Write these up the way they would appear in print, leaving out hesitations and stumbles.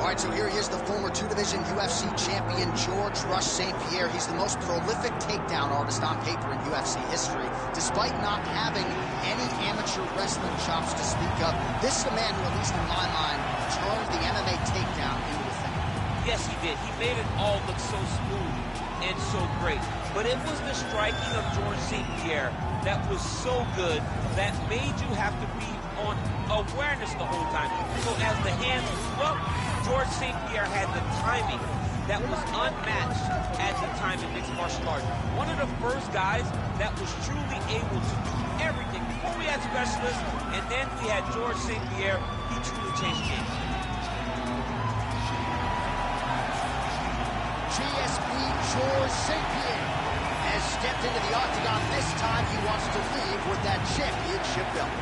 All right, so here he is, the former two-division UFC champion, George Rush St. Pierre. He's the most prolific takedown artist on paper in UFC history. Despite not having any amateur wrestling chops to speak of, this is the man who, at least in my mind, turned the MMA takedown into a thing. Yes, he did. He made it all look so smooth and so great. But it was the striking of George St. Pierre that was so good that made you have to be on awareness the whole time. So as the hands flew up, George St. Pierre had the timing that was unmatched at the time in mixed martial arts. One of the first guys that was truly able to do everything. Before we had specialists, and then we had George St. Pierre. He truly changed games. GSP George St. Pierre has stepped into the octagon. This time he wants to leave with that championship belt.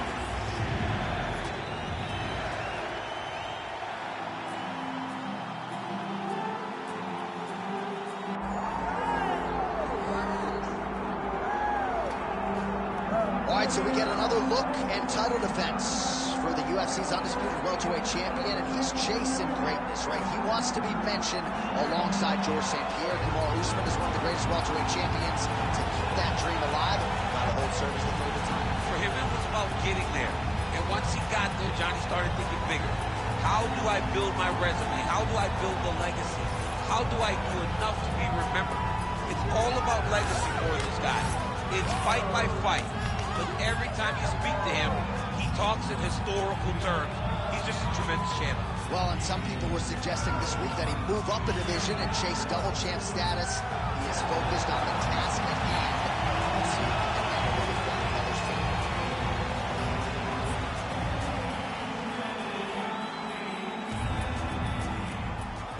So we get another look and title defense for the UFC's undisputed welterweight champion, and he's chasing greatness, right? He wants to be mentioned alongside George St. Pierre. Kamaru Usman is one of the greatest welterweight champions to keep that dream alive. Gotta hold serve as the favorite time. For him, it was about getting there. And once he got there, Johnny started thinking bigger. How do I build my resume? How do I build the legacy? How do I do enough to be remembered? It's all about legacy for this guy. It's fight by fight. But every time you speak to him, he talks in historical terms. He's just a tremendous champion. Well, and some people were suggesting this week that he move up a division and chase double champ status. He is focused on the task at hand. We'll see if he can handle it with others too.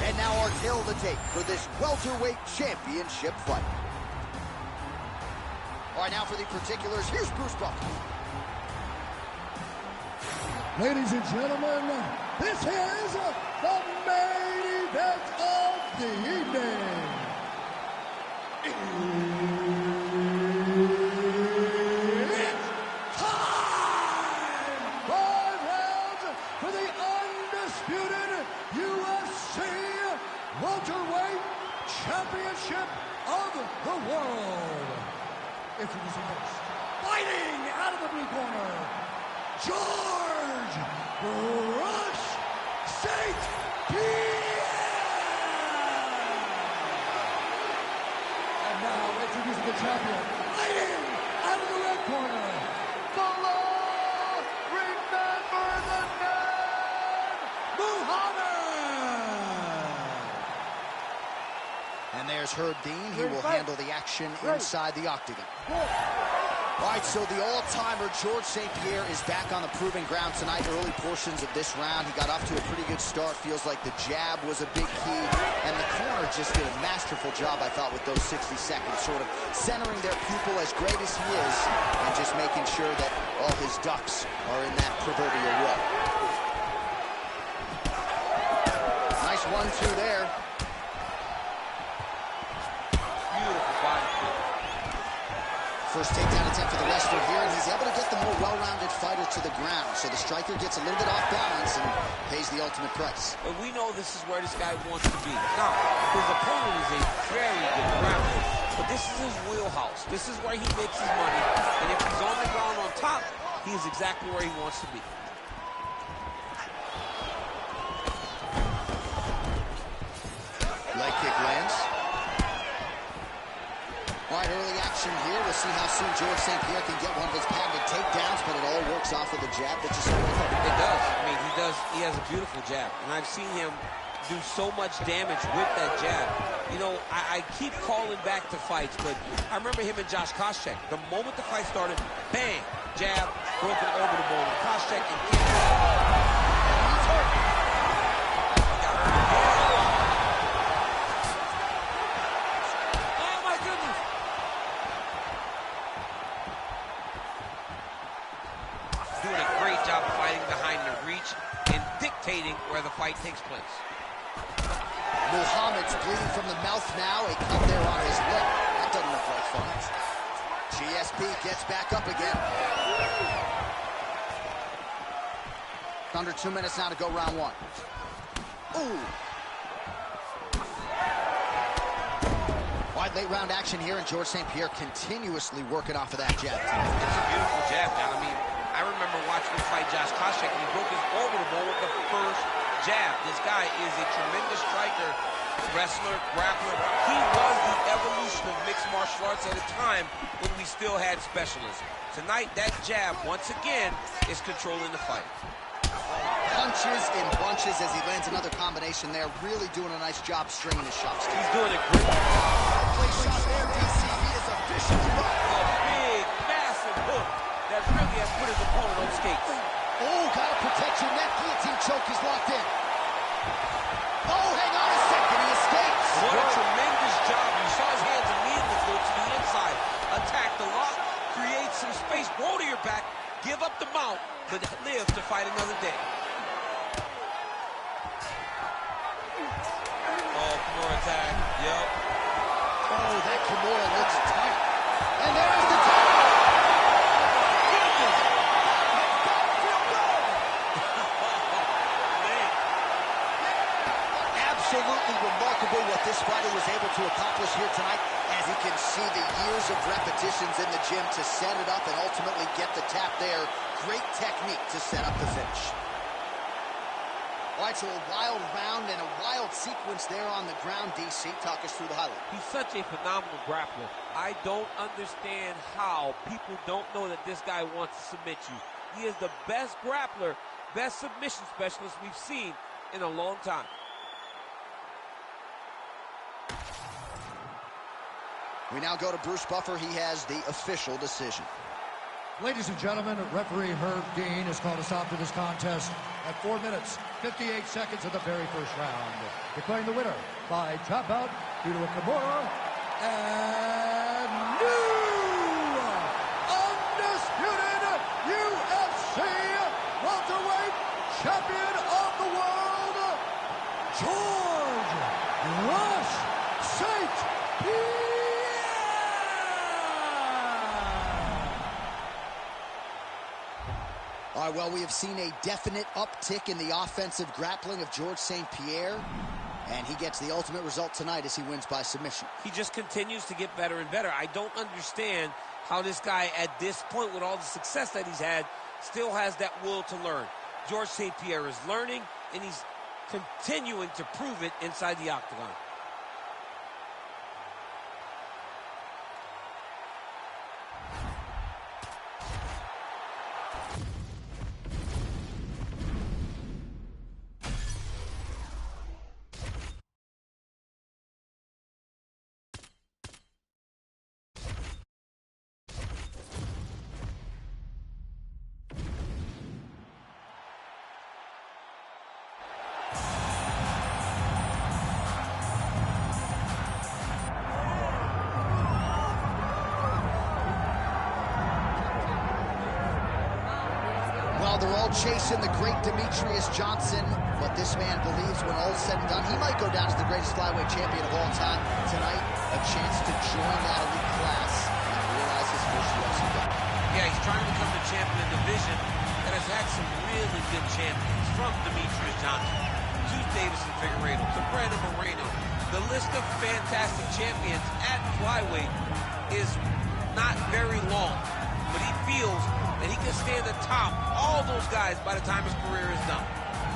And now our tale to tape for this welterweight championship fight. All right, now for the particulars, here's Bruce Buffer. Ladies and gentlemen, this is the main event of the evening. It's time! 5 rounds for the undisputed UFC welterweight championship of the world. Introducing first, fighting out of the blue corner, George Rush St. Pierre. And now introducing the champion, fighting out of the red corner, below, remember the name, Muhammad. And there's Herb Dean. He will handle the action inside the octagon. All right, so the all-timer George St. Pierre is back on the proving ground tonight. Early portions of this round, he got off to a pretty good start. Feels like the jab was a big key, and the corner just did a masterful job, I thought, with those 60 seconds, sort of centering their pupil as great as he is, and just making sure that all his ducks are in that proverbial row. Nice 1-2 there. First takedown attempt for the wrestler here, and he's able to get the more well-rounded fighter to the ground. So the striker gets a little bit off balance and pays the ultimate price. But we know this is where this guy wants to be. Now, his opponent is a very good grappler, but this is his wheelhouse. This is where he makes his money, and if he's on the ground on top, he is exactly where he wants to be. Leg kick lands. All right, early action here. We'll see how soon George St. Pierre can get one of his patented takedowns, but it all works off of the jab that just It does. I mean, he does. He has a beautiful jab, and I've seen him do so much damage with that jab. You know, I keep calling back to fights, but I remember him and Josh Koscheck. The moment the fight started, bang, jab, broken over the bone. Koscheck and kick. He's hurt. Got hurt again. Oh, my goodness. Doing a great job fighting behind the reach and dictating where the fight takes place. Muhammad's bleeding from the mouth now. A cut there on his lip. That doesn't look like fun. GSP gets back up again. Under 2 minutes now to go round one. Ooh. Wide late round action here, and George St. Pierre continuously working off of that jab. It's a beautiful jab, man. I mean, I remember watching him fight Josh Koscheck, and he broke his orbital bone with the first jab. This guy is a tremendous striker, wrestler, grappler. He was the evolution of mixed martial arts at a time when we still had specialists. Tonight, that jab, once again, is controlling the fight. Punches and bunches as he lands another combination there. Really doing a nice job stringing his shots. He's doing a great job. Play shot there, DC. He is officially up. A big, massive hook that really has put his opponent on skates. Oh, gotta protect your neck. Guillotine choke is locked in. Oh, hang on a second. He escapes. What a tremendous job. You saw his hands immediately go to the inside. Attack the lock, create some space, roll to your back, give up the mount, but live to fight another day. Oh, Kimura attack. Yep. Oh, that Kimura looks tight. And there's the tap. Absolutely remarkable what this fighter was able to accomplish here tonight. As you can see, the years of repetitions in the gym to set it up and ultimately get the tap there. Great technique to set up the finish. All right, so a wild round and a wild sequence there on the ground. DC, talk us through the highlight. He's such a phenomenal grappler. I don't understand how people don't know that this guy wants to submit you. He is the best grappler, best submission specialist we've seen in a long time. We now go to Bruce Buffer. He has the official decision. Ladies and gentlemen, referee Herb Dean has called a stop to this contest at 4 minutes, 58 seconds of the very first round. Declaring the winner by tap out due to a Kimura and new undisputed UFC welterweight champion of the world, George Rush St. Pierre. All right, well, we have seen a definite uptick in the offensive grappling of George St. Pierre, and he gets the ultimate result tonight as he wins by submission. He just continues to get better and better. I don't understand how this guy, at this point, with all the success that he's had, still has that will to learn. George St. Pierre is learning, and he's continuing to prove it inside the octagon. They're all chasing the great Demetrius Johnson, but this man believes when all's said and done, he might go down as the greatest flyweight champion of all time. Tonight, a chance to join that elite class and realize his first UFC belt. Yeah, he's trying to become the champion of the division that has had some really good champions, from Demetrius Johnson to Davison Figueiredo to Brandon Moreno. The list of fantastic champions at flyweight is not very long, but he feels that he can stand atop all those guys by the time his career is done.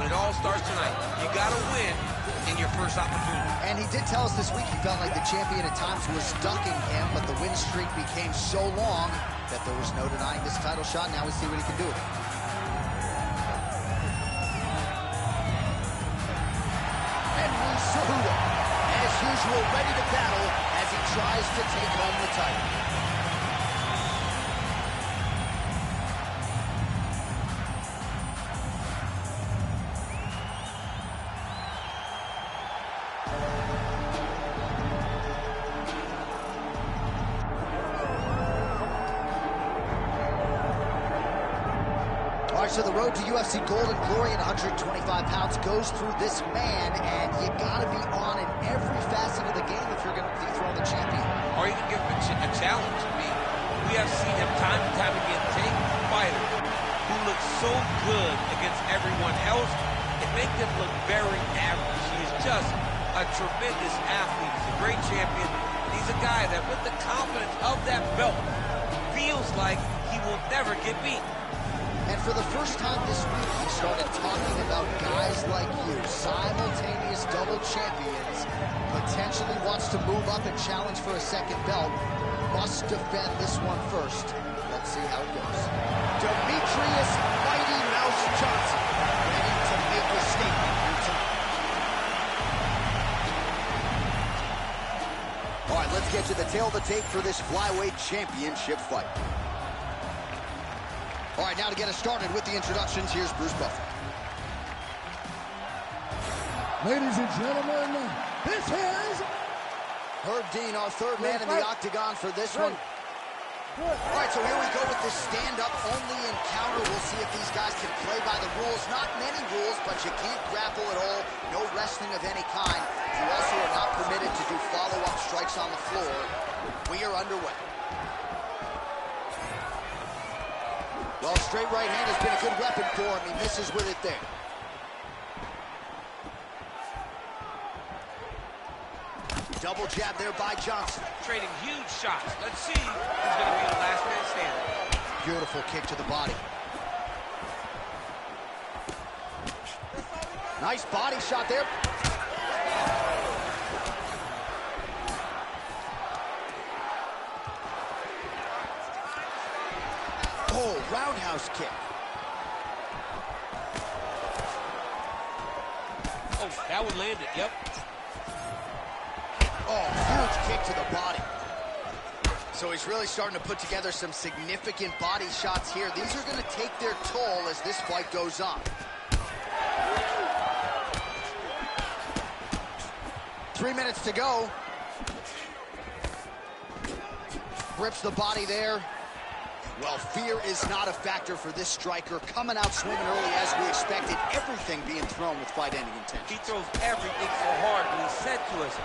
But it all starts tonight. You got to win in your first opportunity. And he did tell us this week he felt like the champion at times was ducking him, but the win streak became so long that there was no denying this title shot. Now we see what he can do with it. Henry Cejudo, as usual, ready to battle as he tries to take home the title. So the road to UFC Gold and Glory at 125 pounds goes through this man, and you got to be on in every facet of the game if you're going to dethrone the champion. Or you can give him a challenge. I mean, we have seen him time and time again take fighters who look so good against everyone else and make them look very average. He's just a tremendous athlete. He's a great champion. He's a guy that, with the confidence of that belt, feels like he will never get beat. And for the first time this week, he started talking about guys like you, simultaneous double champions, potentially wants to move up and challenge for a second belt, must defend this one first. Let's see how it goes. Demetrius Mighty Mouse Johnson, ready to make a statement here tonight. All right, let's get to the tail of the tape for this flyweight championship fight. All right, now to get us started with the introductions, here's Bruce Buffer. Ladies and gentlemen, this is Herb Dean, our third man in the octagon for this one. All right, so here we go with this stand-up only encounter. We'll see if these guys can play by the rules. Not many rules, but you can't grapple at all. No wrestling of any kind. You also are not permitted to do follow-up strikes on the floor. We are underway. Well, straight right hand has been a good weapon for him. He misses with it there. Double jab there by Johnson. Trading huge shots. Let's see who's going to be the last man standing. Beautiful kick to the body. Nice body shot there. Oh, roundhouse kick. Oh, that one landed, yep. Oh, huge kick to the body. So he's really starting to put together some significant body shots here. These are going to take their toll as this fight goes on. 3 minutes to go. Grips the body there. Well, fear is not a factor for this striker. Coming out swinging early as we expected. Everything being thrown with fight-ending intent. He throws everything so hard, and he said to us,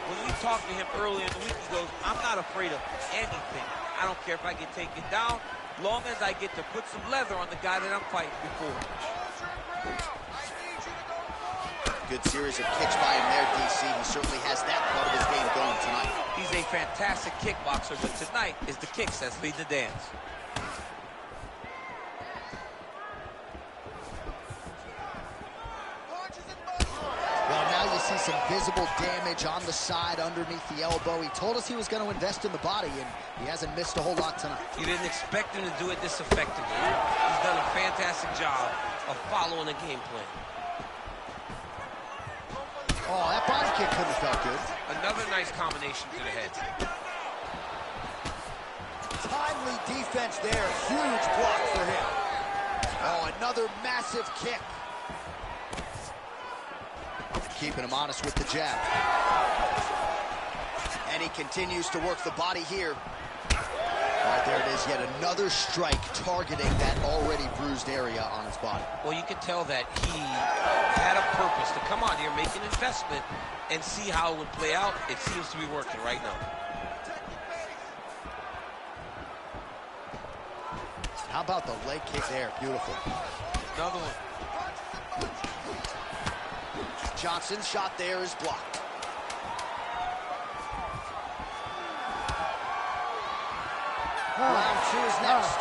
when we talked to him earlier in the week, he goes, I'm not afraid of anything. I don't care if I get taken down, long as I get to put some leather on the guy that I'm fighting before. Good series of kicks by him there, DC. He certainly has that part of his game going tonight. He's a fantastic kickboxer, but tonight is the kicks that's leading the dance. Well, now you see some visible damage on the side underneath the elbow. He told us he was going to invest in the body, and he hasn't missed a whole lot tonight. You didn't expect him to do it this effectively. He's done a fantastic job of following a game plan. Oh, that body kick couldn't have felt good. Another nice combination to the head. Timely defense there. Huge block for him. Oh, another massive kick. Keeping him honest with the jab. And he continues to work the body here. All right, there it is, yet another strike targeting that already bruised area on his body. Well, you can tell that he had a purpose to come on here, make an investment, and see how it would play out. It seems to be working right now. How about the leg kick there? Beautiful. Another one. Johnson's shot there is blocked. Round two is next.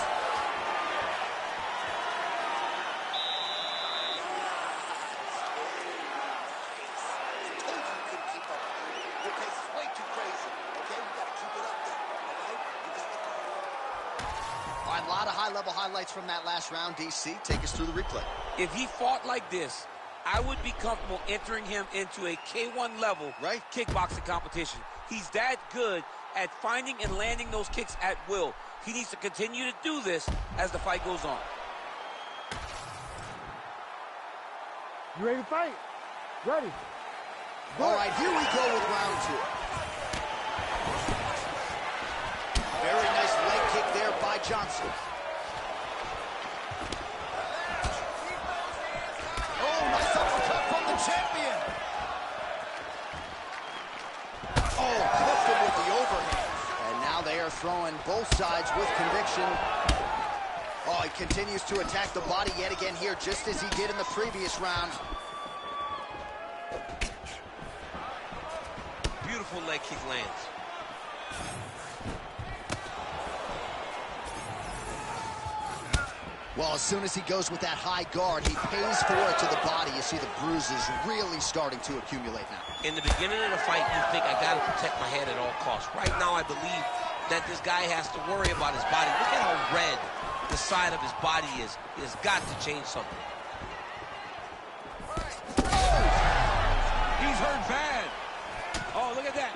All right, a lot of high-level highlights from that last round, DC. Take us through the replay. If he fought like this, I would be comfortable entering him into a K1 level kickboxing competition. He's that good at finding and landing those kicks at will. He needs to continue to do this as the fight goes on. You ready to fight? Ready. All right, here we go with round two. Very nice leg kick there by Johnson. Oh, nice uppercut from the champion. Oh, clipped him with the overhand. And now they are throwing both sides with conviction. Oh, Oh, he continues to attack the body yet again here, just as he did in the previous round. Beautiful leg kick lands. Well, as soon as he goes with that high guard, he pays for it to the body. You see the bruises really starting to accumulate now. In the beginning of the fight, you think, I got to protect my head at all costs. Right now, I believe that this guy has to worry about his body. Look at how red the side of his body is. He has got to change something. He's hurt bad. Oh, look at that.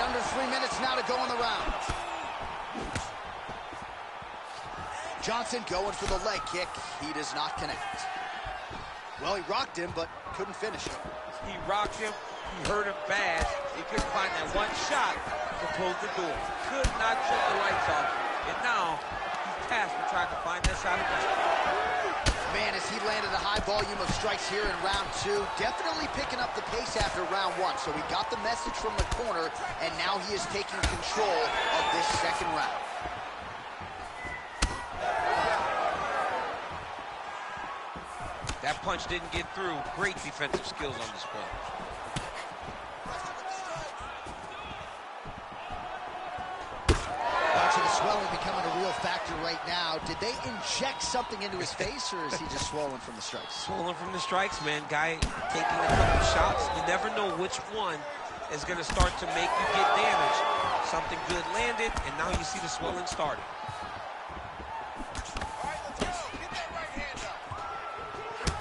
Under 3 minutes now to go in the round. Johnson going for the leg kick. He does not connect. Well, he rocked him, but couldn't finish him. He rocked him. He hurt him bad. He couldn't find that one shot to close the door. Could not shut the lights off. And now he's tasked with trying to find that shot again. Man, as he landed a high volume of strikes here in round 2, definitely picking up the pace after round 1. So he got the message from the corner, and now he is taking control of this second round. That punch didn't get through. Great defensive skills on display. Watching the swelling becoming a real factor right now. Did they inject something into his face, or is he just swollen from the strikes? Swollen from the strikes, man. Guy taking a couple shots. You never know which one is going to start to make you get damaged. Something good landed, and now you see the swelling starting.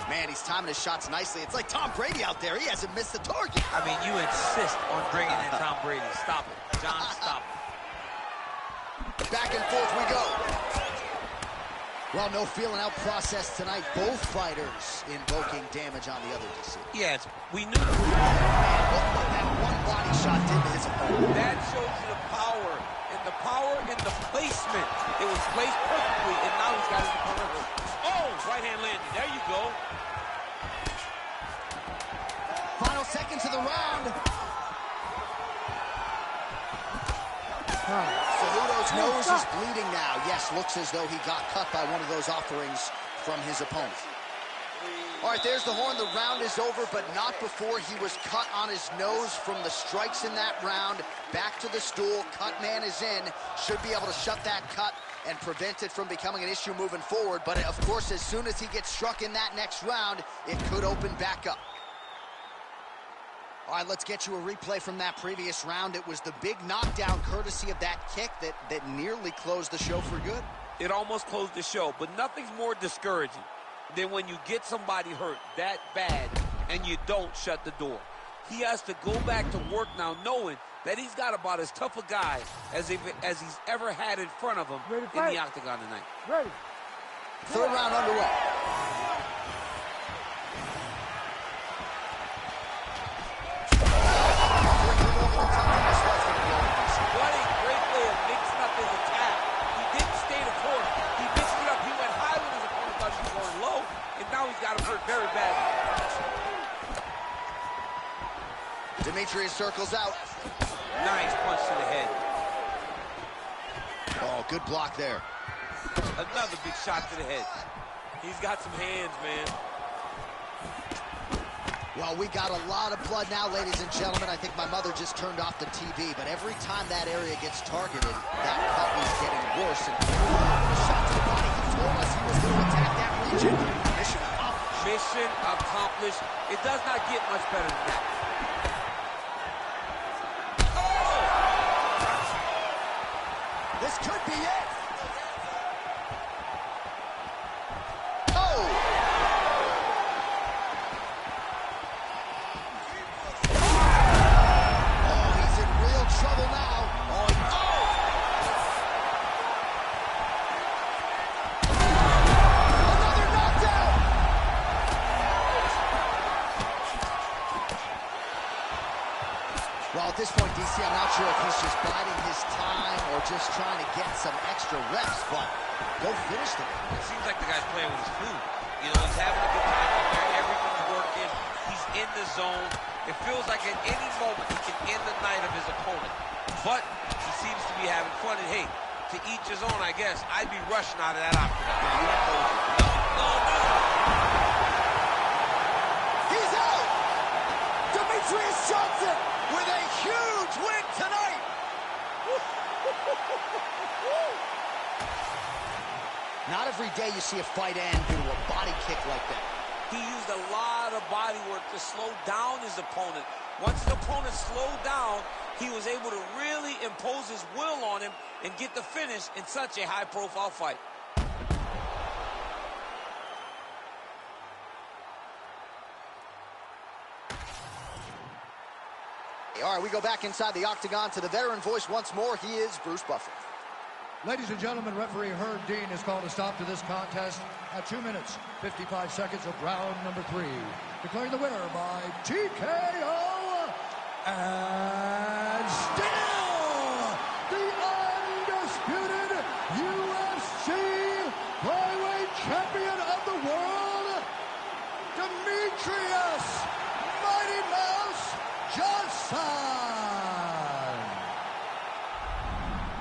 Man, he's timing his shots nicely. It's like Tom Brady out there. He hasn't missed the target. I mean, you insist on bringing in Tom Brady. Stop it. John, stop it. Back and forth we go. Well, no feeling out process tonight. Both fighters invoking damage on the other, you see. Yes, we knew. Man, look what that one body shot did to his opponent. That shows you the power and the placement. It was placed perfectly, and now he's got his opponent hurt. Oh, right hand landed. There you go. Final seconds of the round. Cejudo's nose is bleeding now. Yes, looks as though he got cut by one of those offerings from his opponent. All right, there's the horn. The round is over, but not before he was cut on his nose from the strikes in that round. Back to the stool. Cut man is in. Should be able to shut that cut and prevent it from becoming an issue moving forward. But, of course, as soon as he gets struck in that next round, it could open back up. All right, let's get you a replay from that previous round. It was the big knockdown courtesy of that kick that nearly closed the show for good. It almost closed the show, but nothing's more discouraging than when you get somebody hurt that bad and you don't shut the door. He has to go back to work now knowing that he's got about as tough a guy as he's ever had in front of him in the octagon tonight. Ready. Third round underway. What a great way of mixing up his attack. He didn't stay the course. He mixed it up. He went high when his opponent thought he was going low, and now he's got him hurt very badly. Demetrius circles out. Nice punch to the head. Oh, good block there. Another big shot to the head. He's got some hands, man. Well, we got a lot of blood now, ladies and gentlemen. I think my mother just turned off the TV, but every time that area gets targeted, that cut is getting worse. And the shot to the body, he told us he was going to attack that region. Mission accomplished. Mission accomplished. It does not get much better than that. This could be it. Well, at this point, DC, I'm not sure if he's just biding his time or just trying to get some extra reps, but go finish them. It seems like the guy's playing with his food. You know, he's having a good time up there. Everything's working. in the zone. It feels like at any moment he can end the night of his opponent. But he seems to be having fun. And hey, to each his own, I guess. I'd be rushing out of that octagon. No. He's out! Demetrius Johnson with a huge win tonight! Not every day you see a fight end due to a body kick like that. He used a lot of body work to slow down his opponent. Once the opponent slowed down, he was able to really impose his will on him and get the finish in such a high-profile fight. All right, we go back inside the octagon to the veteran voice once more. He is Bruce Buffer. Ladies and gentlemen, referee Herb Dean has called a stop to this contest at 2 minutes, 55 seconds of round number 3. Declaring the winner by TKO, and still the undisputed UFC flyweight champion of the world, Demetrius Mighty Mouse Johnson.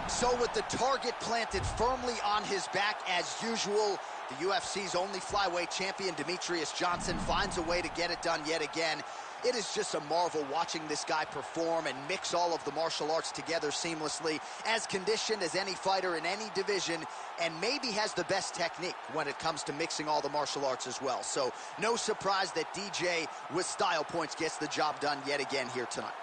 So with the target planted firmly on his back as usual, the UFC's only flyweight champion, Demetrius Johnson, finds a way to get it done yet again. It is just a marvel watching this guy perform and mix all of the martial arts together seamlessly, as conditioned as any fighter in any division, and maybe has the best technique when it comes to mixing all the martial arts as well. So no surprise that DJ, with style points, gets the job done yet again here tonight.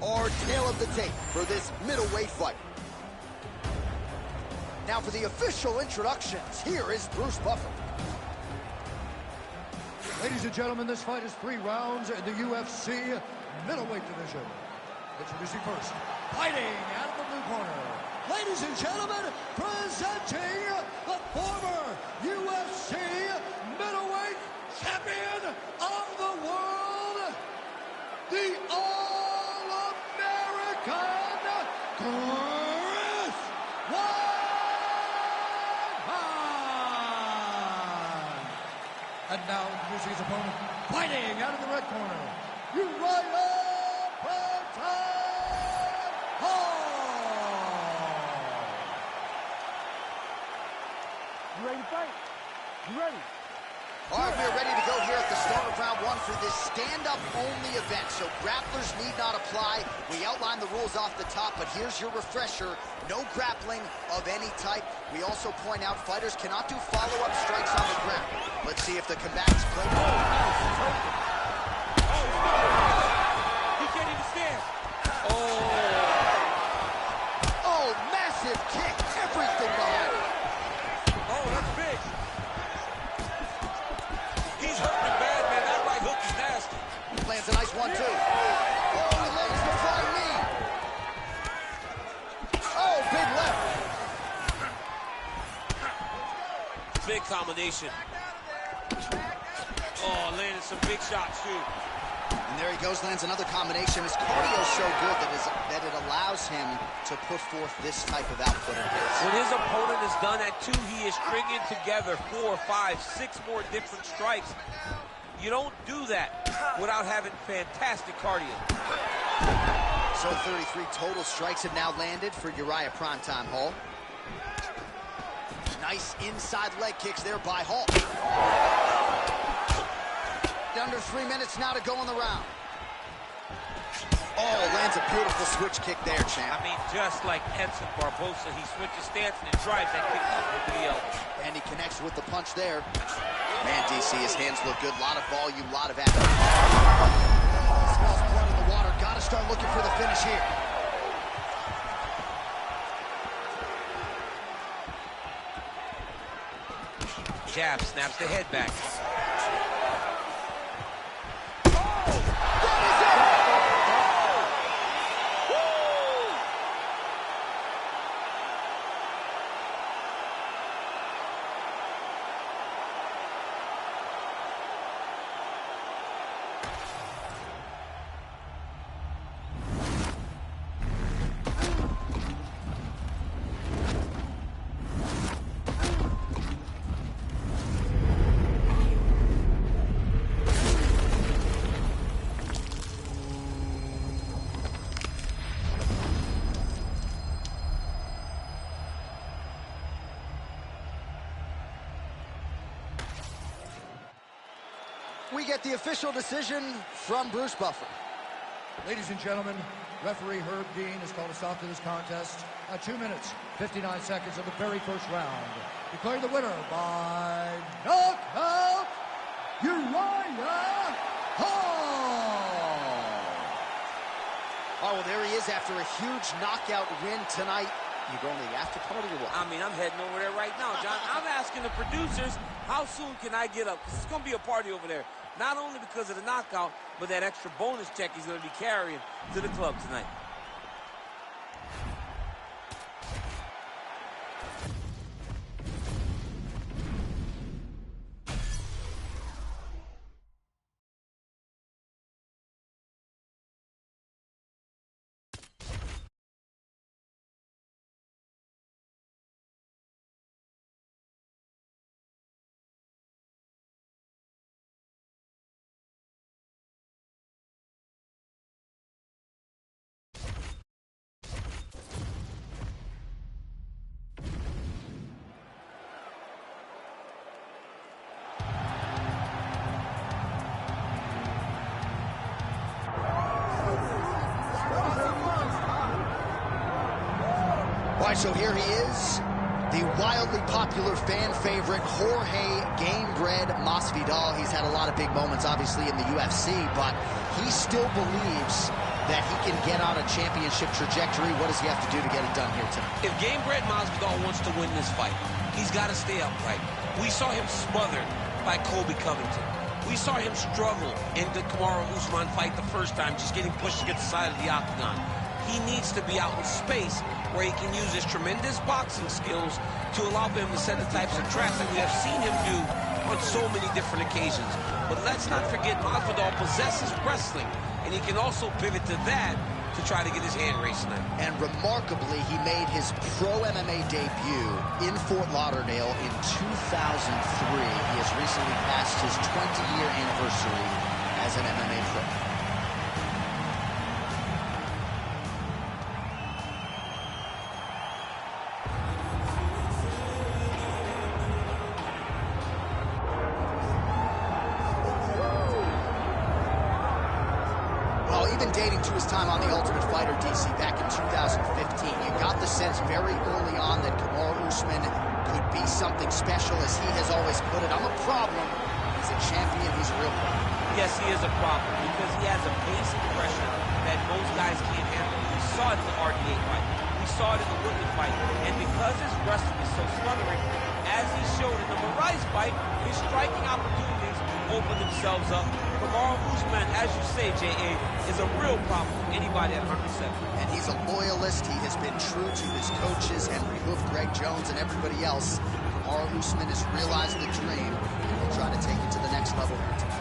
Our tail of the tape for this middleweight fight. Now for the official introductions, here is Bruce Buffer. Ladies and gentlemen, this fight is 3 rounds in the UFC middleweight division. Introducing first, fighting out of the blue corner. Ladies and gentlemen, presenting the former UFC middleweight champion of the world, the All-American Chris Weidman. And now introducing his opponent, fighting out of the red corner, Uriah Hall. You ready to fight? You ready? All right, we're ready to go here at the start of round 1 for this stand-up-only event. So grapplers need not apply. We outlined the rules off the top, but here's your refresher. No grappling of any type. We also point out fighters cannot do follow-up strikes on the ground. Let's see if the combatants play. He can't even stand. Oh, massive kick. Everything behind it. Oh, that's big. He's hurting bad, man. That right hook is nasty. Lands a nice 1-2. Oh, he lands the flying knee. Oh, big left. Big combination. Oh, landed some big shots, too. And there he goes, lands another combination. His cardio is so good that it allows him to put forth this type of output at this. When his opponent is done at 2, he is stringing together 4, 5, 6 more different strikes. You don't do that without having fantastic cardio. So 33 total strikes have now landed for Uriah Primetime Hall. Nice inside leg kicks there by Hall. Under 3 minutes now to go in the round. Oh, Oh, lands a beautiful switch kick there, champ. I mean, just like Edson Barbosa, he switches stance and then drives that kick up into the elbow. And he connects with the punch there. Man, DC, his hands look good. A lot of volume, a lot of action. Smells blood in the water. Got to start looking for the finish here. Jab, snaps the head back. We get the official decision from Bruce Buffer. Ladies and gentlemen, referee Herb Dean has called a stop to this contest at 2 minutes, 59 seconds of the very first round. Declaring the winner by knockout, Uriah Hall. Oh, well, there he is after a huge knockout win tonight. You going to the after party or what? I mean, I'm heading over there right now, John. I'm asking the producers, how soon can I get up? Because it's going to be a party over there. Not only because of the knockout, but that extra bonus check he's going to be carrying to the club tonight. All right, so here he is, the wildly popular fan favorite, Jorge Gamebred Masvidal. He's had a lot of big moments, obviously, in the UFC, but he still believes that he can get on a championship trajectory. What does he have to do to get it done here tonight? If Gamebred Masvidal wants to win this fight, he's got to stay upright. We saw him smothered by Colby Covington. We saw him struggle in the Kamaru Usman fight the first time, just getting pushed against the side of the octagon. He needs to be out in space where he can use his tremendous boxing skills to allow him to set the types of traps that we have seen him do on so many different occasions. But let's not forget, Masvidal possesses wrestling, and he can also pivot to that to try to get his hand raised tonight. And remarkably, he made his pro MMA debut in Fort Lauderdale in 2003. He has recently passed his 20-year anniversary as an MMA pro. Even dating to his time on The Ultimate Fighter, DC, back in 2015, you got the sense very early on that Kamaru Usman could be something special, as he has always put it. I'm a problem. He's a champion. He's a real problem. Yes, he is a problem because he has a pace and pressure that most guys can't handle. We saw it in the RDA fight. We saw it in the Woodley fight. And because his wrestling is so smothering, as he showed in the Moraes fight, his striking opportunities open themselves up. Kamaru Usman, as you say, J.A., is a real problem for anybody at 107. And he's a loyalist. He has been true to his coaches, Henry Hoof, Greg Jones, and everybody else. Kamaru Usman has realized the dream, and he'll try to take it to the next level here tonight.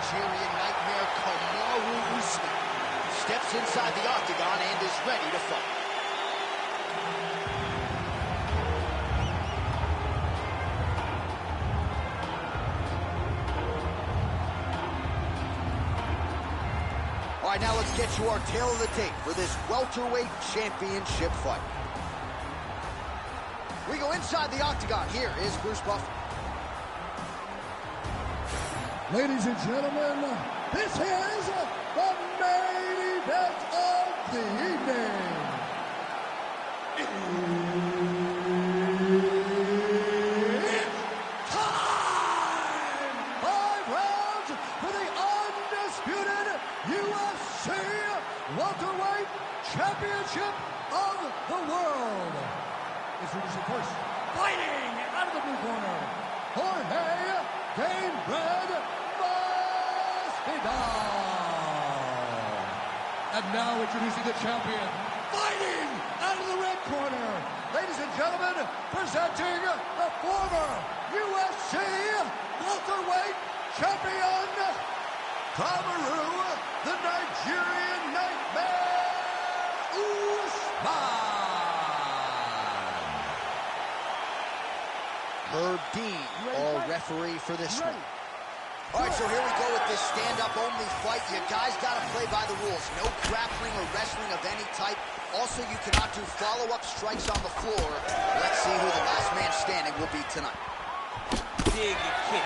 Nigerian ready to fight. All right, now let's get you our tail of the tape for this welterweight championship fight. We go inside the octagon. Here is Bruce Buffer. Ladies and gentlemen, this is the main event of the evening. It's time! 5 rounds for the undisputed UFC welterweight championship of the world. Introducing first, fighting out of the blue corner, Jorge Gamebred Masvidal. And now introducing the champion, fighting out of the red corner, ladies and gentlemen, presenting the former UFC welterweight champion, Kamaru, the Nigerian Nightmare, Usman. Herb Dean, our referee for this one. All right, so here we go with this stand-up-only fight. You guys got to play by the rules. No grappling or wrestling of any type. Also, you cannot do follow-up strikes on the floor. Let's see who the last man standing will be tonight. Dig and kick.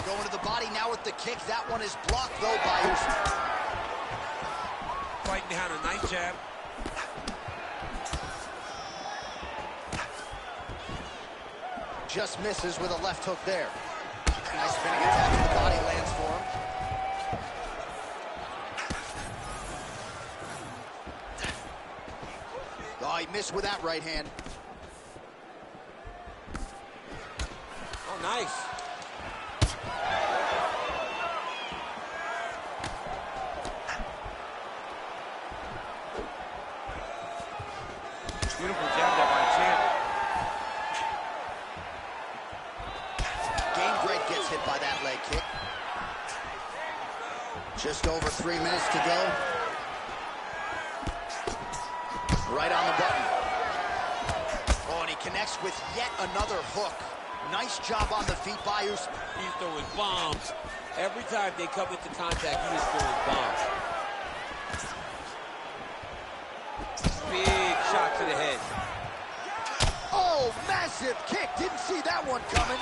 Going to the body now with the kick. That one is blocked, though, by Usman. Fighting behind a nice jab. Just misses with a left hook there. Nice spinning attack to the body lands for him. Oh, he missed with that right hand. Oh, nice. Beautiful jab there by Champ. Gamebred gets hit by that leg kick. Just over 3 minutes to go. Right on the button. Oh, and he connects with yet another hook. Nice job on the feet by Usman. He's throwing bombs. Every time they come into contact, he is throwing bombs. Big shot to the head. Oh, massive kick. Didn't see that one coming.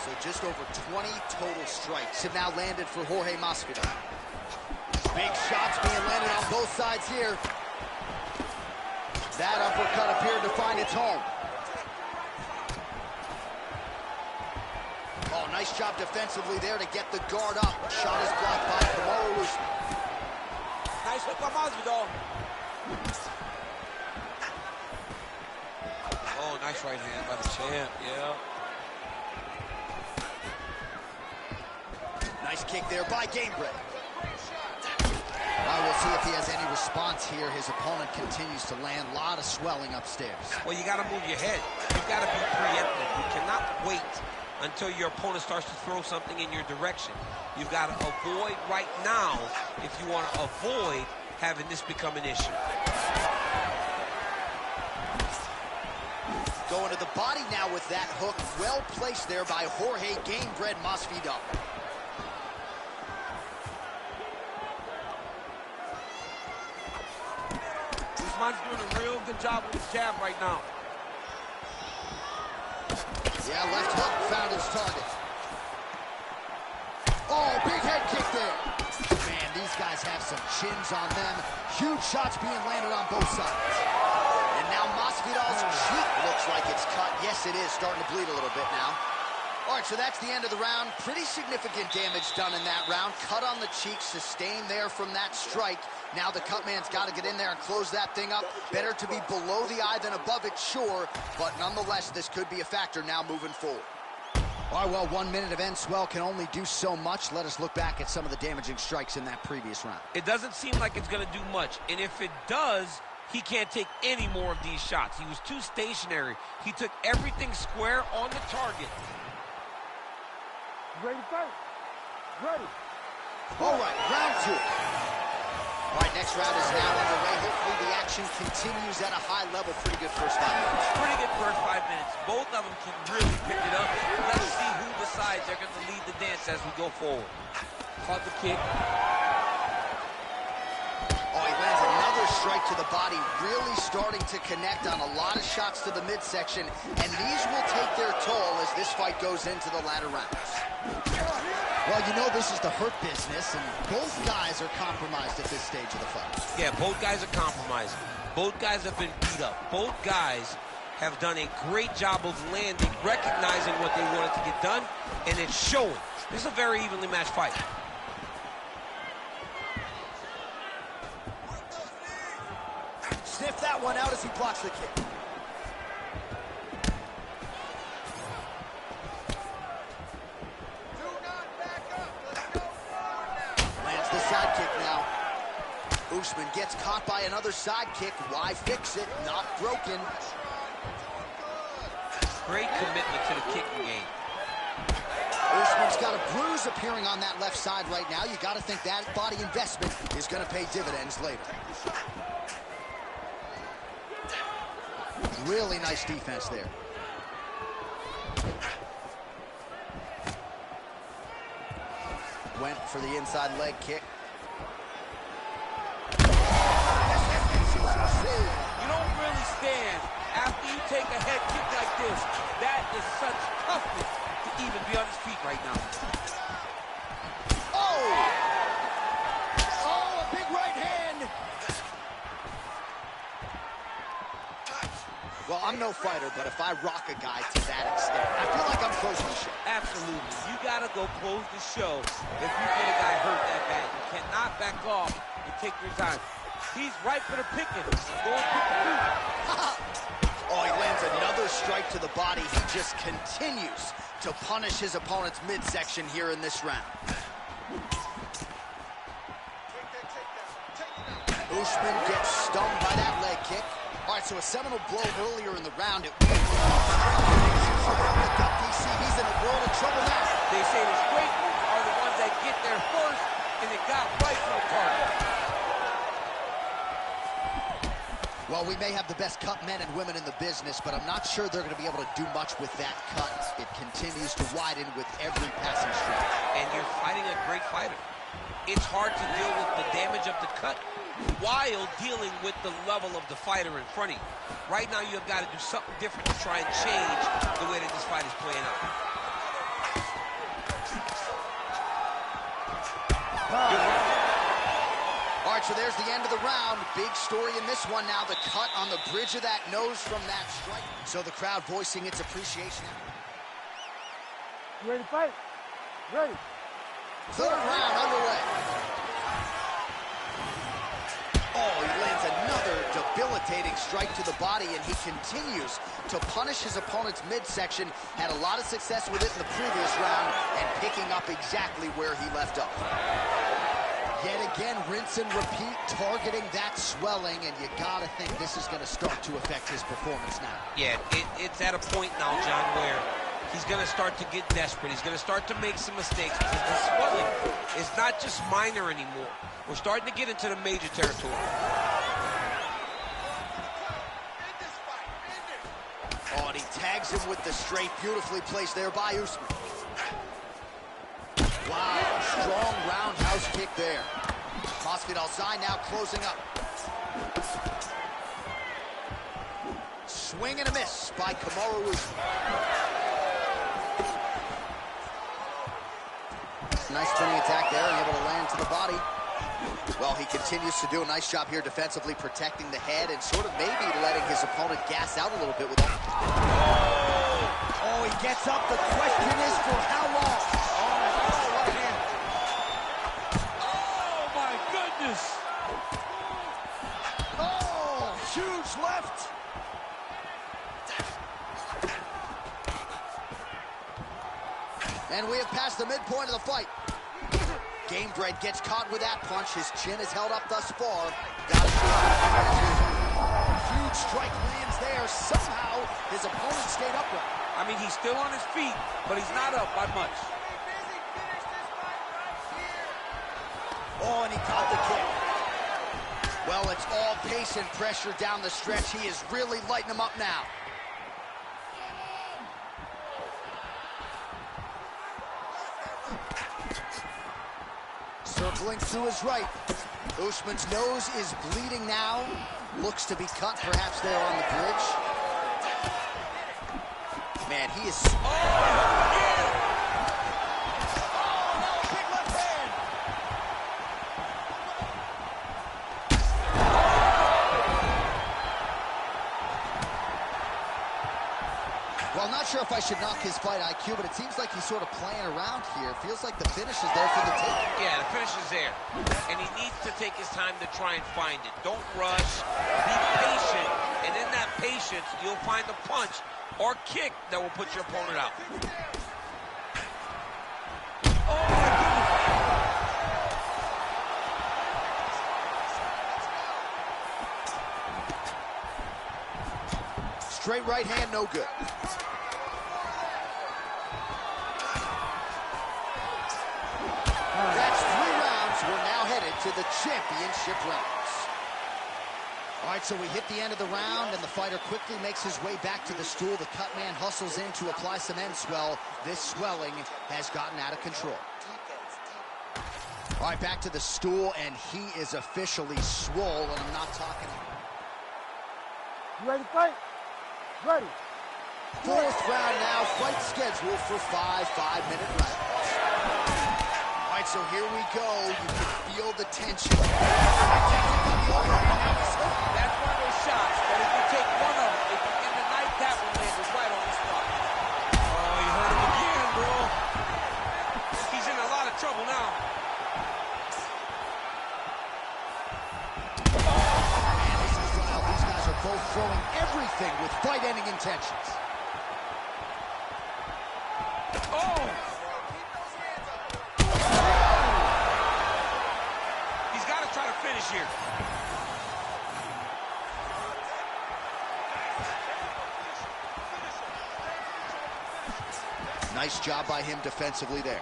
So just over 20 total strikes have now landed for Jorge Masvidal. Big shots being landed on both sides here. That uppercut appeared to find its home. Oh, nice job defensively there to get the guard up. Shot is blocked by Kamaru Usman. Nice hook by Masvidal. Oh, nice right hand by the champ, yeah. Nice kick there by Gamebred. We'll see if he has any response here. His opponent continues to land. A lot of swelling upstairs. Well, you got to move your head. You've got to be preemptive. You cannot wait until your opponent starts to throw something in your direction. You've got to avoid right now if you want to avoid having this become an issue. Going to the body now with that hook. Well placed there by Jorge Gamebred Masvidal. Usman's doing a real good job with his jab right now. Yeah, left hook found its target. Oh, big head kick there. Man, these guys have some chins on them. Huge shots being landed on both sides. And now Masvidal's cheek looks like it's cut. Yes, it is starting to bleed a little bit now. All right, so that's the end of the round. Pretty significant damage done in that round. Cut on the cheek, sustained there from that strike. Now the cut man's got to get in there and close that thing up. Better to be below the eye than above it, sure. But nonetheless, this could be a factor now moving forward. All right, well, 1 minute of end swell can only do so much. Let us look back at some of the damaging strikes in that previous round. It doesn't seem like it's going to do much. And if it does, he can't take any more of these shots. He was too stationary. He took everything square on the target. You ready to fight? Ready. All right, round 2. All right, next round is now underway. Hopefully the action continues at a high level. Pretty good first 5 minutes. Pretty good first 5 minutes. Both of them can really pick it up. Let's see who decides they're going to lead the dance as we go forward. Caught the kick. Oh, he lands another strike to the body, really starting to connect on a lot of shots to the midsection, and these will take their toll as this fight goes into the latter rounds. Well, you know this is the hurt business, and both guys are compromised at this stage of the fight. Yeah, both guys are compromised. Both guys have been beat up. Both guys have done a great job of landing, recognizing what they wanted to get done, and it's showing. This is a very evenly matched fight. Sniff that one out as he blocks the kick. Lands the side kick now. Usman gets caught by another side kick. Why fix it? Not broken. Great commitment to the kicking game. Usman's got a bruise appearing on that left side right now. You got to think that body investment is going to pay dividends later. Really nice defense there. Went for the inside leg kick. You don't really stand after you take a head kick like this. That is such toughness to even be on his feet right now. Oh! Oh, a big right hand! Well, I'm no fighter, but if I rock a guy to that extent, I feel like I'm closing the show. Absolutely. You got to go close the show if you get a guy hurt that bad. You cannot back off and take your time. He's right for the picking. Go and pick the boot. Oh, he lands another strike to the body. He just continues to punish his opponent's midsection here in this round. Usman gets stunned by that leg kick. All right, so a seminal blow earlier in the round. He's in a world of trouble now. They say the straight are the ones that get there first, and it got right to the target. Well, we may have the best cut men and women in the business, but I'm not sure they're going to be able to do much with that cut. It continues to widen with every passing strike. And you're fighting a great fighter. It's hard to deal with the damage of the cut while dealing with the level of the fighter in front of you. Right now, you've got to do something different to try and change the way that this fight is playing out. All right, so there's the end of the round. Big story in this one now. The cut on the bridge of that nose from that strike. So the crowd voicing its appreciation. You ready to fight? Ready. Third round underway. Oh, he lands another debilitating strike to the body, and he continues to punish his opponent's midsection. Had a lot of success with it in the previous round and picking up exactly where he left off. Yet again, rinse and repeat, targeting that swelling, and you gotta think this is gonna start to affect his performance now. Yeah, it's at a point now, John, where he's going to start to get desperate. He's going to start to make some mistakes because the swelling is not just minor anymore. We're starting to get into the major territory. Oh, and he tags him with the straight, beautifully placed there by Usman. Wow, strong roundhouse kick there. Masvidal Al now closing up. Swing and a miss by Kamaru Usman. Nice spinning attack there, and able to land to the body. Well, he continues to do a nice job here defensively, protecting the head and sort of maybe letting his opponent gas out a little bit with him. Oh, he gets up. The question is for how long? Oh, what a hand. Oh, my goodness. Oh, huge left. And we have passed the midpoint of the fight. Gamebred gets caught with that punch. His chin is held up thus far. Got to huge strike lands there. Somehow, his opponent stayed upright. I mean, he's still on his feet, but he's not up by much. and he caught the kick. Well, it's all pace and pressure down the stretch. He is really lighting him up now. Circling to his right. Usman's nose is bleeding now. Looks to be cut, perhaps there on the bridge. Man, he is... Oh, yeah! Oh, no, big left hand! Well, I'm not sure if I should knock his fight IQ, but it seems like he's sort of playing around here. Feels like the finish is there for the taking. Yeah, the finish is there. And he needs to take his time to try and find it. Don't rush. Be patient. And in that patience, you'll find the punch or kick that will put your opponent out. Oh, my goodness. Straight right hand, no good. That's 3 rounds. We're now headed to the championship rounds. All right, so we hit the end of the round, and the fighter quickly makes his way back to the stool. The cut man hustles in to apply some end swell. This swelling has gotten out of control. All right, back to the stool, and he is officially swole, and I'm not talking. You ready to fight? Ready. 4th round now, fight scheduled for 5 5-minute rounds. All right, so here we go. You can feel the tension. That's one of those shots, but if you take one of them, if you end the night, that one landed right on the spot. Oh, you hurt him again, bro. He's in a lot of trouble now. Man, this is wild. These guys are both throwing everything with fight-ending intentions. Oh! He's got to try to finish here. Nice job by him defensively there.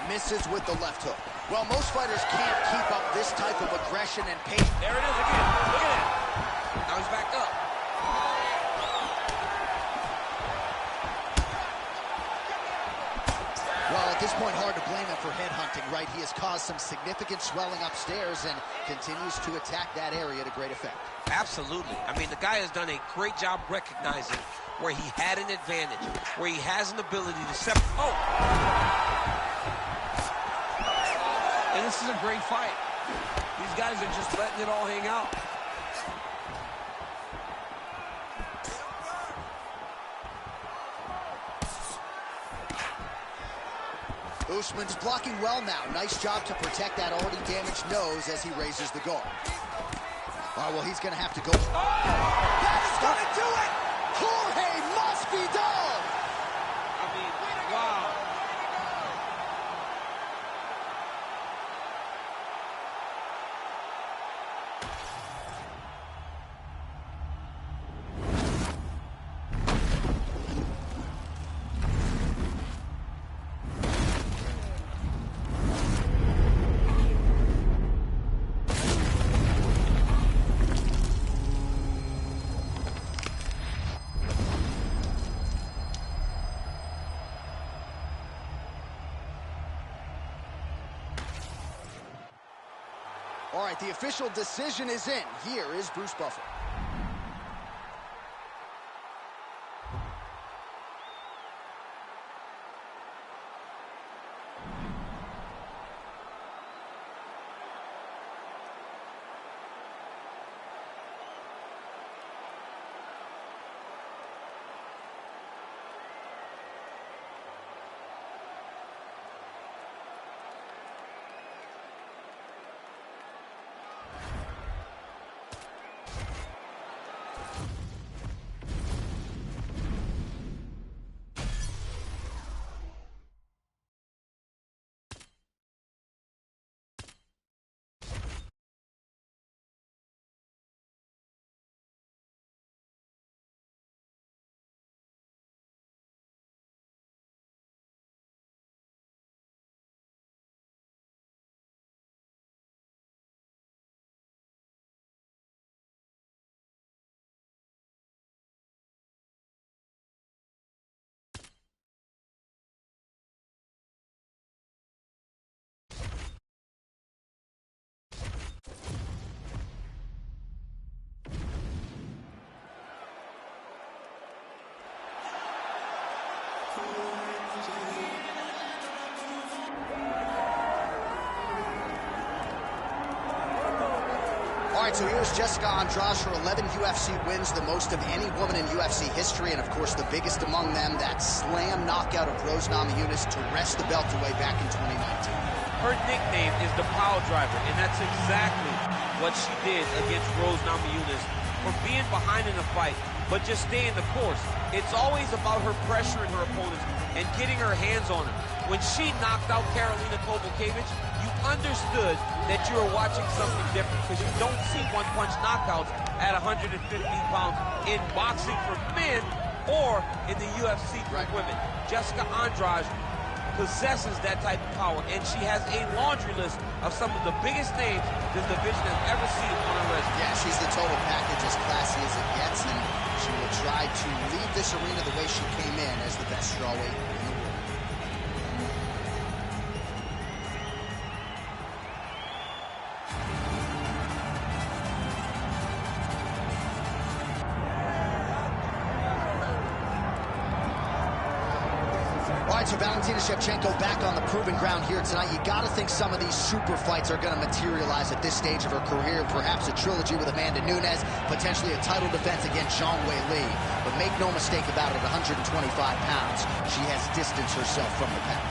Misses with the left hook. Well, most fighters can't keep up this type of aggression and pace. There it is again. Look at that. Now he's back up. Well, at this point, hard to blame him for headhunting, right? He has caused some significant swelling upstairs and continues to attack that area to great effect. Absolutely. I mean, the guy has done a great job recognizing where he had an advantage, where he has an ability to separate. Oh! And this is a great fight. These guys are just letting it all hang out. Usman's blocking well now. Nice job to protect that already damaged nose as he raises the guard. All right, well, he's going to have to go. Oh! That's going to do it! Jorge Masvidal! I mean, wow. All right, the official decision is in. Here is Bruce Buffer. right, so here's Jessica Andrade, her 11 UFC wins, the most of any woman in UFC history, and of course the biggest among them, that slam knockout of Rose Namajunas to wrest the belt away back in 2019. Her nickname is the Pile Driver, and that's exactly what she did against Rose Namajunas, for being behind in the fight, but just staying the course. It's always about her pressuring her opponents and getting her hands on them. When she knocked out Karolina Kowalkiewicz, you understood that you were watching something different, because you don't see one-punch knockouts at 115 pounds in boxing for men or in the UFC for women. Jessica Andrade possesses that type of power, and she has a laundry list of some of the biggest names this division has ever seen on her resume. Yeah, she's the total package, as classy as it gets, and she will try to leave this arena the way she came in, as the best strawweight in the world. All right, so Valentina Shevchenko back on the proving ground here tonight. You got to think some of these super fights are going to materialize at this stage of her career. Perhaps a trilogy with Amanda Nunes, potentially a title defense against Zhang Weili. But make no mistake about it, at 125 pounds, she has distanced herself from the pack.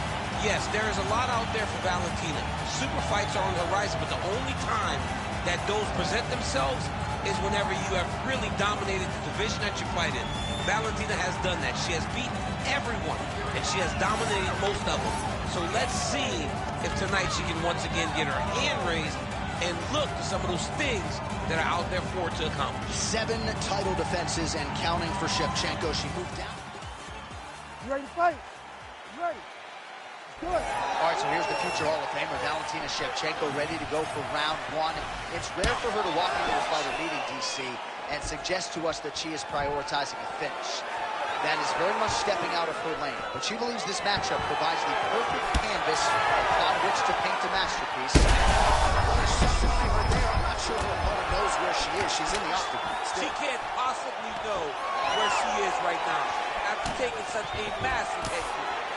Yes, there is a lot out there for Valentina. Super fights are on the horizon, but the only time that those present themselves is whenever you have really dominated the division that you fight in. Valentina has done that. She has beaten everyone, and she has dominated most of them. So let's see if tonight she can once again get her hand raised and look to some of those things that are out there for her to accomplish. 7 title defenses and counting for Shevchenko. She moved down. You ready to fight? You ready? Good. All right, so here's the future Hall of Famer, Valentina Shevchenko, ready to go for round 1. It's rare for her to walk into the fight meeting, DC, and suggest to us that she is prioritizing a finish. That is very much stepping out of her lane, but she believes this matchup provides the perfect canvas upon which to paint a masterpiece. I'm not sure her opponent knows where she is. She's in the octagon. She can't possibly know where she is right now after taking such a massive head kick.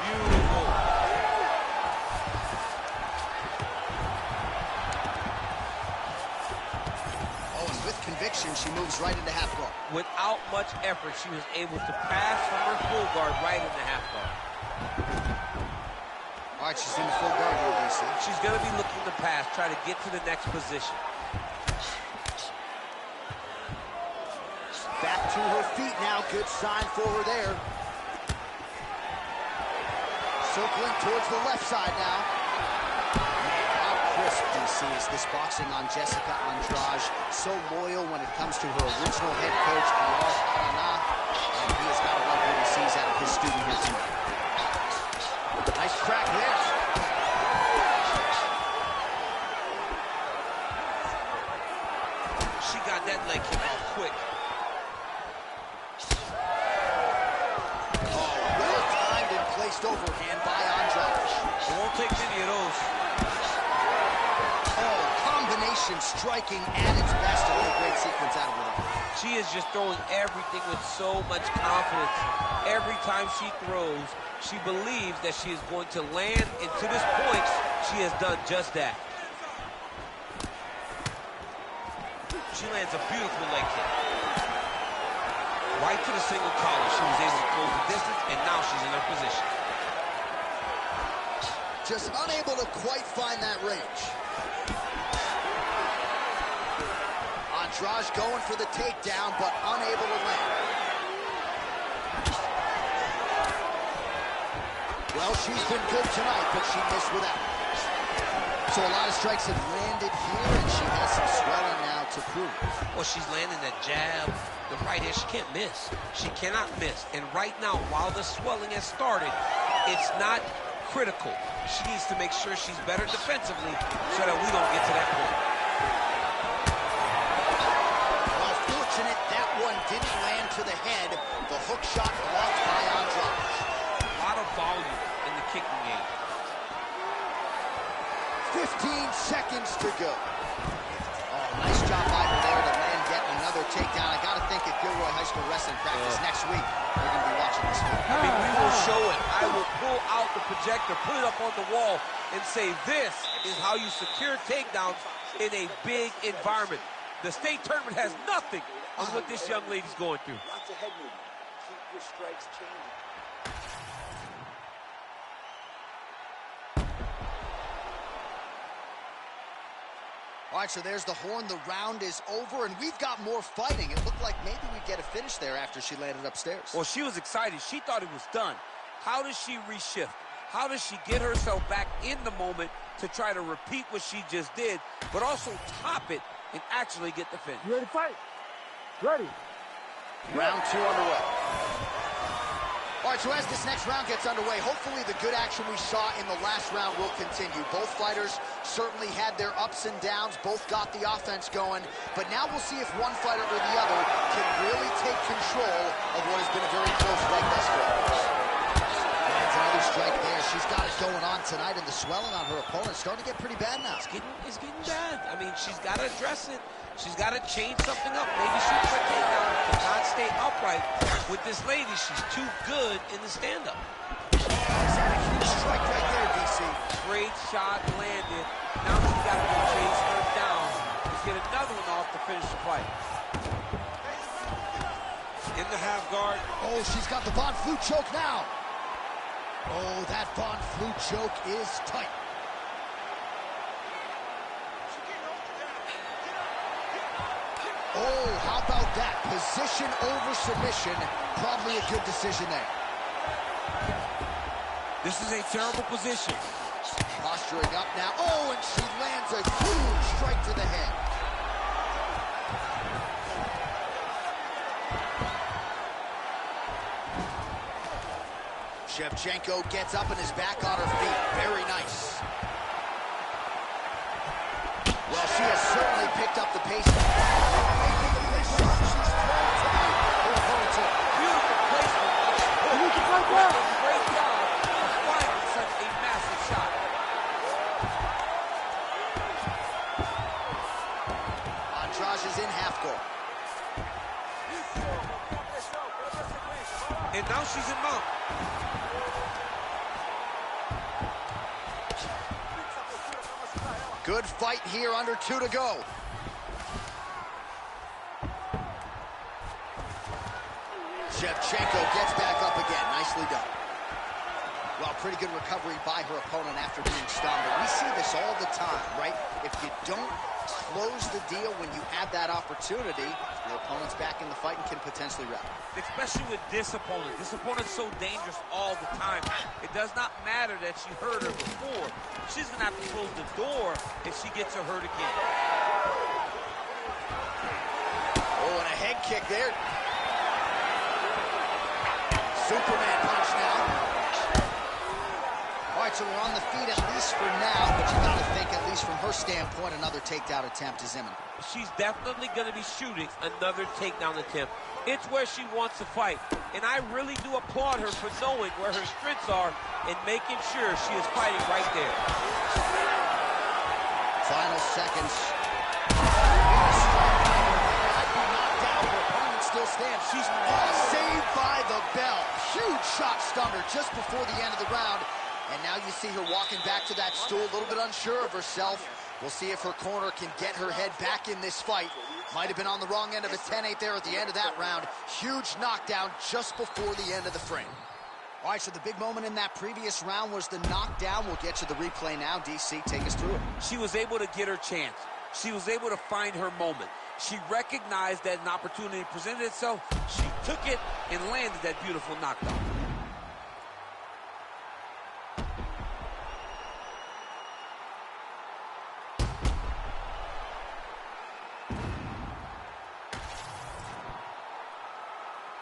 Beautiful. Oh, and with conviction, she moves right into half guard. Without much effort, she was able to pass from her full guard right into half guard. All right, she's in the full guard here, DC. She's going to be looking to pass, try to get to the next position. Back to her feet now. Good sign for her there. Circling towards the left side now. Man, how crisp, DC, is this boxing on Jessica Andrade. So loyal when it comes to her original head coach, Ayar Arana. And he has got to love what he sees out of his student here tonight. Nice crack there. She got that leg kick off quick. Overhand by Andrade. It won't take any of those. Oh, combination striking at its best. A really great sequence out of her. She is just throwing everything with so much confidence. Every time she throws, she believes that she is going to land, and to this point, she has done just that. She lands a beautiful leg kick. Right to the single collar. She was able to close the distance, and now she's in her position. Just unable to quite find that range. Andrade going for the takedown, but unable to land. Well, she's been good tonight, but she missed with that. So a lot of strikes have landed here, and she has some swelling now to prove. Well, she's landing that jab, the right hand. She can't miss. She cannot miss. And right now, while the swelling has started, it's not critical. She needs to make sure she's better defensively so that we don't get to that point. Well, fortunate that one didn't land to the head. The hook shot blocked by Andrade. A lot of volume in the kicking game. 15 seconds to go. Oh, nice job by her there to land yet another takedown. I got to think at Gilroy High School wrestling practice next week, we're going to be watching this film. I mean, we will show it. I will pull out the projector, put it up on the wall, and say, this is how you secure takedowns in a big environment. The state tournament has nothing on what this young lady's going through. Lots of head movement. Keep your strikes changing. All right, so there's the horn. The round is over, and we've got more fighting. It looked like maybe we'd get a finish there after she landed upstairs. Well, she was excited. She thought it was done. How does she reshift? How does she get herself back in the moment to try to repeat what she just did, but also top it and actually get the finish? You ready to fight? Ready. Round 2 underway. All right, so as this next round gets underway, hopefully the good action we saw in the last round will continue. Both fighters certainly had their ups and downs. Both got the offense going. But now we'll see if one fighter or the other can really take control of what has been a very close fight thus far. Lands another strike there. She's got it going on tonight, and the swelling on her opponent starting to get pretty bad now. It's getting bad. I mean, she's got to address it. She's got to change something up. Maybe she cannot stay upright. With this lady, she's too good in the stand-up. Huge strike right there, DC. Great shot landed. Now she's got to go chase her down to get another one off to finish the fight. In the half guard. Oh, she's got the Von Flue choke now. Oh, that Von Flue choke is tight. Oh, how about that? Position over submission. Probably a good decision there. This is a terrible position. Posturing up now. Oh, and she lands a huge strike to the head. Shevchenko gets up and is back on her feet. Very nice. Well, she has certainly picked up the pace. Beautiful placement. Great job of finding such a massive shot. Andrade is in half guard. And now she's in mount. Good fight here, under 2 to go. Shevchenko gets back up again. Nicely done. Well, pretty good recovery by her opponent after being stunned. But we see this all the time, right? If you don't close the deal when you have that opportunity, your opponent's back in the fight and can potentially wrap. Especially with this opponent. This opponent's so dangerous all the time. It does not matter that she hurt her before. She's going to have to close the door if she gets her hurt again. Oh, and a head kick there. Superman punch now. All right, so we're on the feet at least for now, but you got to think, at least from her standpoint, another takedown attempt is imminent. She's definitely going to be shooting another takedown attempt. It's where she wants to fight, and I really do applaud her for knowing where her strengths are and making sure she is fighting right there. Final seconds. Still stands. She's saved by the bell. Huge shot stunned her just before the end of the round. And now you see her walking back to that stool, a little bit unsure of herself. We'll see if her corner can get her head back in this fight. Might have been on the wrong end of a 10-8 there at the end of that round. Huge knockdown just before the end of the frame. All right, so the big moment in that previous round was the knockdown. We'll get you the replay now. DC, take us through it. She was able to get her chance. She was able to find her moment. She recognized that an opportunity presented itself. She took it and landed that beautiful knockdown.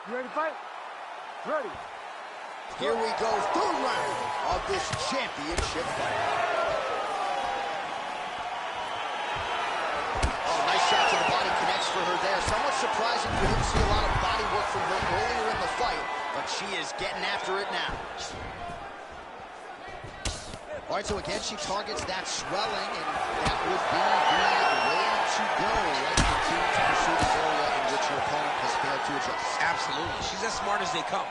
You ready to fight? Ready. Here we go, third round of this championship fight. Oh, nice shot to the body, connects for her there. Somewhat surprising for him to see a lot of body work from her earlier in the fight, but she is getting after it now. All right, so again, she targets that swelling, and that would be the way to go, right? Continue to pursue this area in which your opponent has failed to adjust. Absolutely. She's as smart as they come.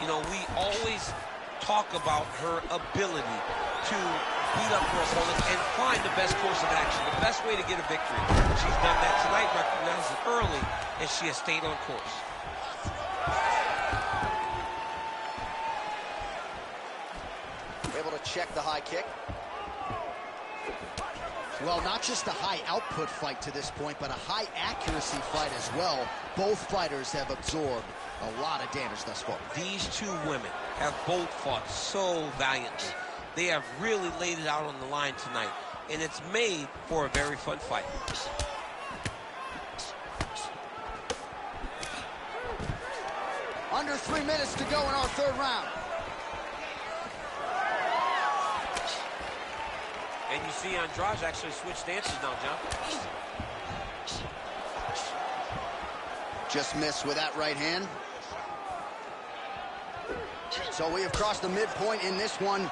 You know, we always talk about her ability to beat up her opponent and find the best course of action, the best way to get a victory. She's done that tonight, recognized it early, and she has stayed on course. Able to check the high kick. Well, not just a high output fight to this point, but a high accuracy fight as well. Both fighters have absorbed a lot of damage thus far. These two women have both fought so valiantly. They have really laid it out on the line tonight, and it's made for a very fun fight. Under 3 minutes to go in our third round. And you see Andrade actually switch stances now, John. Just missed with that right hand. So we have crossed the midpoint in this one.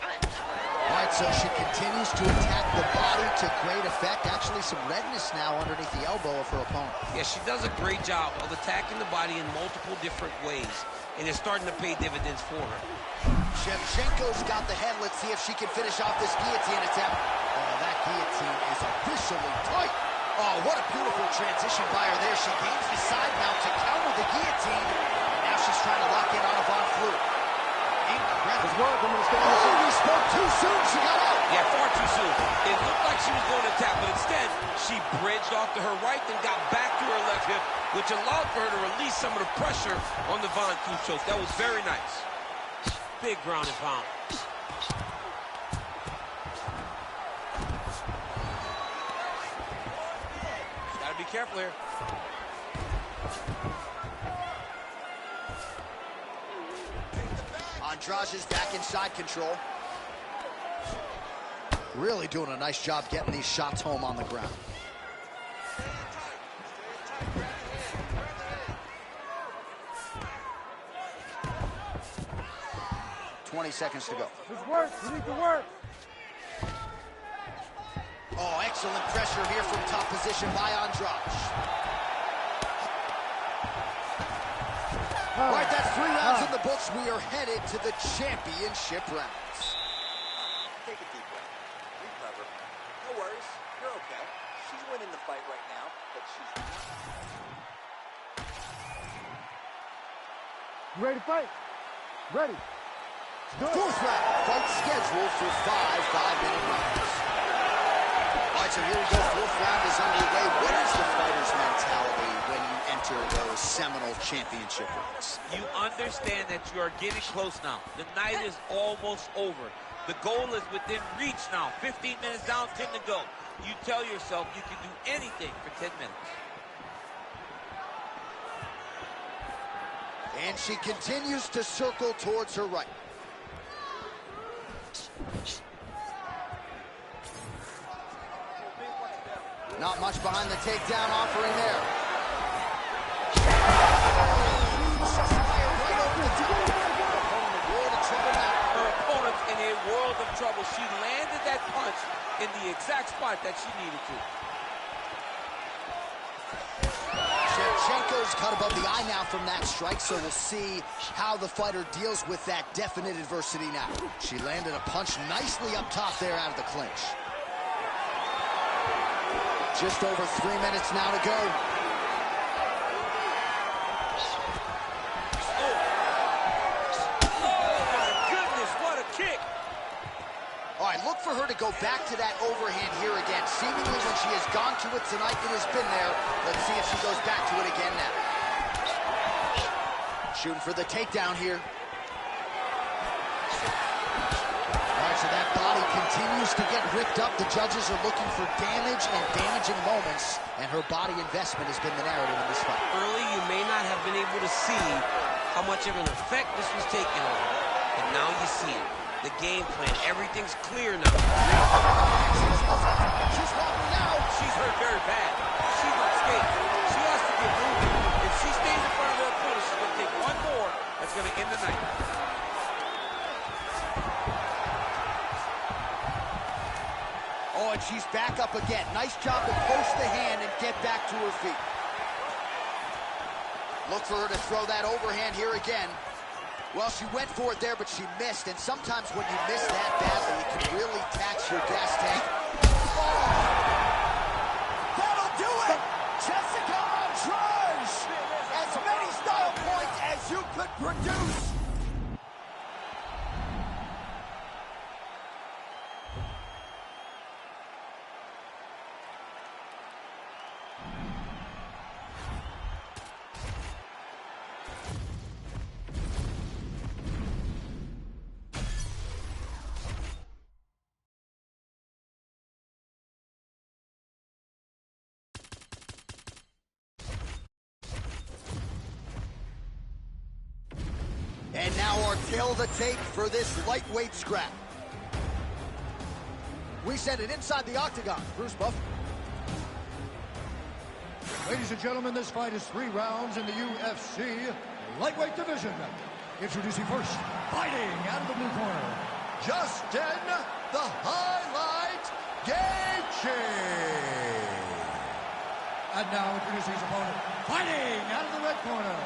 All right, so she continues to attack the body to great effect. Actually, some redness now underneath the elbow of her opponent. Yeah, she does a great job of attacking the body in multiple different ways, and it's starting to pay dividends for her. Shevchenko's got the head. Let's see if she can finish off this guillotine attempt. Oh, that guillotine is officially tight. Oh, what a beautiful transition by her there. She gains the side mount to counter the guillotine. And now she's trying to lock in on a Von Fleur. Incredible. Oh, we spoke too soon. She got out. Yeah, far too soon. It looked like she was going to tap, but instead, she bridged off to her right, then got back to her left hip, which allowed for her to release some of the pressure on the Von Fleur choke. That was very nice. Big ground and pound. Gotta be careful here. Andrade back in side control. Really doing a nice job getting these shots home on the ground. Seconds to go. Just work. You need to work. Oh, excellent pressure here from top position by Andrade. All right, that's 3 rounds in the books. We are headed to the championship rounds. Take a deep breath. Recover. No worries. You're okay. She's winning the fight right now, but she's not. You ready to fight? Ready. Fourth round, fight scheduled for 5 5-minute rounds. All right, so here we go. Fourth round is underway. What is the fighter's mentality when you enter those seminal championship rounds? You understand that you are getting close now. The night is almost over. The goal is within reach now. 15 minutes down, 10 to go. You tell yourself you can do anything for 10 minutes. And she continues to circle towards her right. Not much behind the takedown offering there. Her opponent's in a world of trouble. She landed that punch in the exact spot that she needed to. Shevchenko's cut above the eye now from that strike, so we'll see how the fighter deals with that definite adversity now. She landed a punch nicely up top there out of the clinch. Just over 3 minutes now to go. Oh, my goodness, what a kick. All right, look for her to go back to that overhand here again. Seemingly when she has gone to it tonight, it has been there. Let's see if she goes back to it again now. Shooting for the takedown here. So that body continues to get ripped up. The judges are looking for damage and damaging moments, and her body investment has been the narrative in this fight. Early, you may not have been able to see how much of an effect this was taking on her, but now you see it. The game plan, everything's clear now. She's walking now. She's hurt very bad. She's unscathed. She has to get moving. If she stays in front of her opponent, she's going to take one more that's going to end the night. Oh, and she's back up again. Nice job to post the hand and get back to her feet. Look for her to throw that overhand here again. Well, she went for it there, but she missed. And sometimes when you miss that badly, it can really tax your gas tank. Oh! That'll do it! Jessica Andrade! As many style points as you could produce. And now our tail of the tape for this lightweight scrap. We send it inside the octagon. Bruce Buff. Ladies and gentlemen, this fight is 3 rounds in the UFC lightweight division. Introducing first, fighting out of the blue corner, Justin the Highlight Gaethje. And now introducing his opponent, fighting out of the red corner,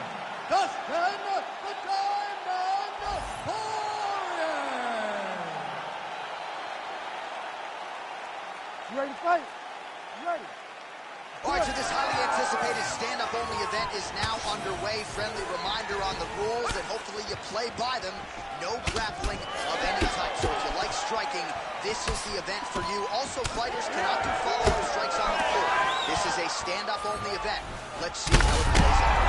Dustin the Diamond Poirier. You ready to fight? You ready? All right, so this highly anticipated stand-up-only event is now underway. Friendly reminder on the rules, and hopefully you play by them. No grappling of any type. So if you like striking, this is the event for you. Also, fighters cannot do follow-up strikes on the floor. This is a stand-up-only event. Let's see how it plays out.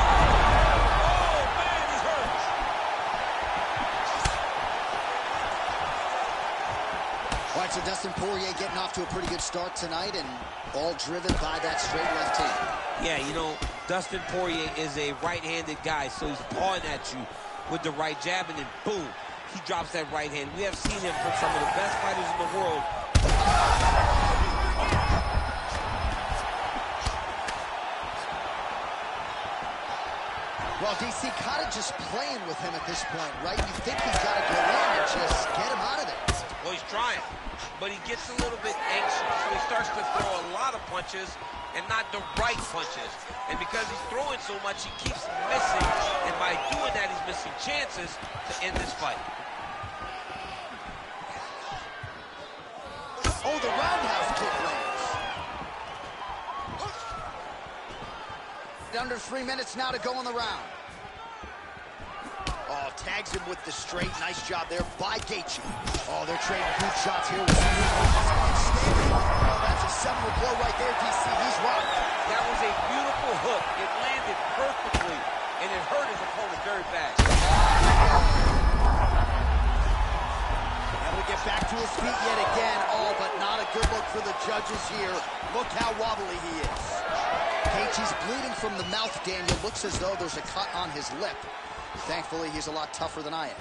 Oh, man, he hurts. All right, so Dustin Poirier getting off to a pretty good start tonight, and all driven by that straight left hand. Yeah, you know, Dustin Poirier is a right-handed guy, so he's pawing at you with the right jab, and then boom, he drops that right hand. We have seen him from some of the best fighters in the world. Well, DC kind of just playing with him at this point, right? You think he's got to go in and just get him out of there. Well, he's trying, but he gets a little bit anxious, so he starts to throw a lot of punches and not the right punches. And because he's throwing so much, he keeps missing, and by doing that, he's missing chances to end this fight. Oh, the roundhouse kick lands. Under 3 minutes now to go in the round. Oh, tags him with the straight. Nice job there by Gaethje. Oh, they're trading good shots here. Oh, that's a seminal blow right there, DC. He's rocked. That was a beautiful hook. It landed perfectly, and it hurt his opponent very bad. Able to get back to his feet yet again. Oh, but not a good look for the judges here. Look how wobbly he is. Gaethje's bleeding from the mouth, Daniel. Looks as though there's a cut on his lip. Thankfully, he's a lot tougher than I am.